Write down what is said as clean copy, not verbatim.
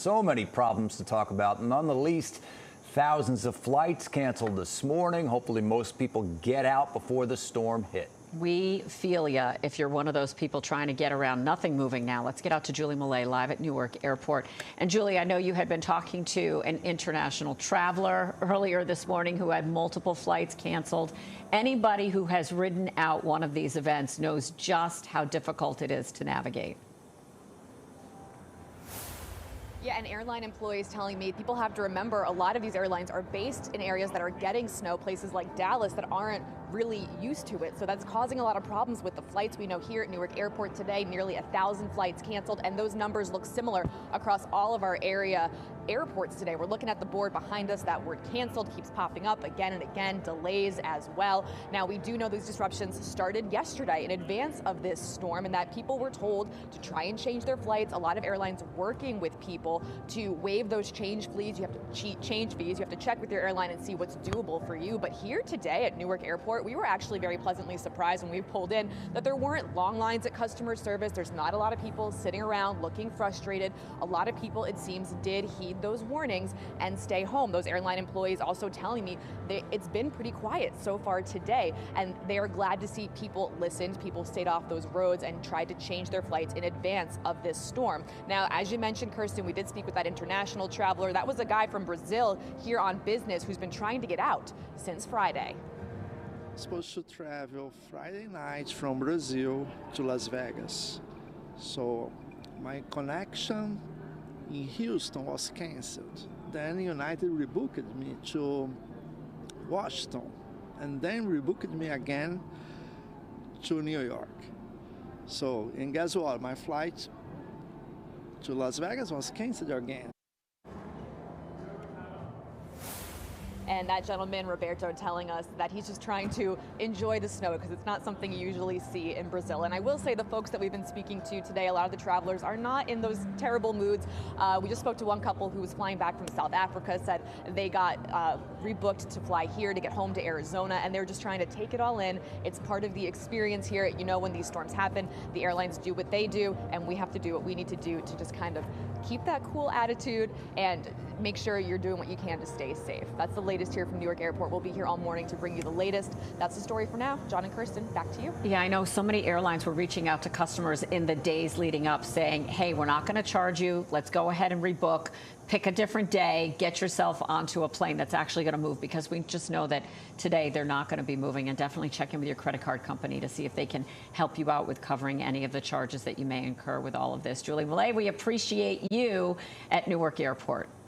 So many problems to talk about, none the least thousands of flights canceled this morning. Hopefully most people get out before the storm hit. We feel ya if you're one of those people trying to get around. Nothing moving now. Let's get out to Julie Millay live at Newark Airport. And Julie, I know you had been talking to an international traveler earlier this morning who had multiple flights canceled. Anybody who has ridden out one of these events knows just how difficult it is to navigate. Yeah, and airline employees telling me people have to remember a lot of these airlines are based in areas that are getting snow, places like Dallas that aren't really used to it. So that's causing a lot of problems with the flights. We know here at Newark Airport today, nearly 1,000 flights canceled, and those numbers look similar across all of our area airports today. We're looking at the board behind us. That word canceled keeps popping up again and again, delays as well. Now, we do know these disruptions started yesterday in advance of this storm and that people were told to try and change their flights. A lot of airlines working with people to waive those change fees. You have to change fees. You have to check with your airline and see what's doable for you. But here today at Newark Airport, we were actually very pleasantly surprised when we pulled in that there weren't long lines at customer service. There's not a lot of people sitting around looking frustrated. A lot of people, it seems, did heed those warnings and stay home. Those airline employees also telling me that it's been pretty quiet so far today, and they are glad to see people listened. People stayed off those roads and tried to change their flights in advance of this storm. Now, as you mentioned, Kirsten, we did speak with that international traveler. That was a guy from Brazil here on business who's been trying to get out since Friday. Supposed to travel Friday night from Brazil to Las Vegas. So my connection in Houston was canceled. Then United rebooked me to Washington, and then rebooked me again to New York. So, and guess what? My flight to Las Vegas was canceled again. And that gentleman, Roberto, telling us that he's just trying to enjoy the snow because it's not something you usually see in Brazil. And I will say the folks that we've been speaking to today, a lot of the travelers are not in those terrible moods. We just spoke to one couple who was flying back from South Africa, said they got rebooked to fly here to get home to Arizona, and they're just trying to take it all in. It's part of the experience here. You know, when these storms happen, the airlines do what they do, and we have to do what we need to do to just kind of keep that cool attitude and make sure you're doing what you can to stay safe. That's the latest here from Newark Airport. We'll be here all morning to bring you the latest. That's the story for now. John and Kirsten, back to you. Yeah, I know so many airlines were reaching out to customers in the days leading up saying, hey, we're not going to charge you. Let's go ahead and rebook. Pick a different day. Get yourself onto a plane that's actually going to move, because we just know that today they're not going to be moving. And definitely check in with your credit card company to see if they can help you out with covering any of the charges that you may incur with all of this. Julie Millay, we appreciate you at Newark Airport.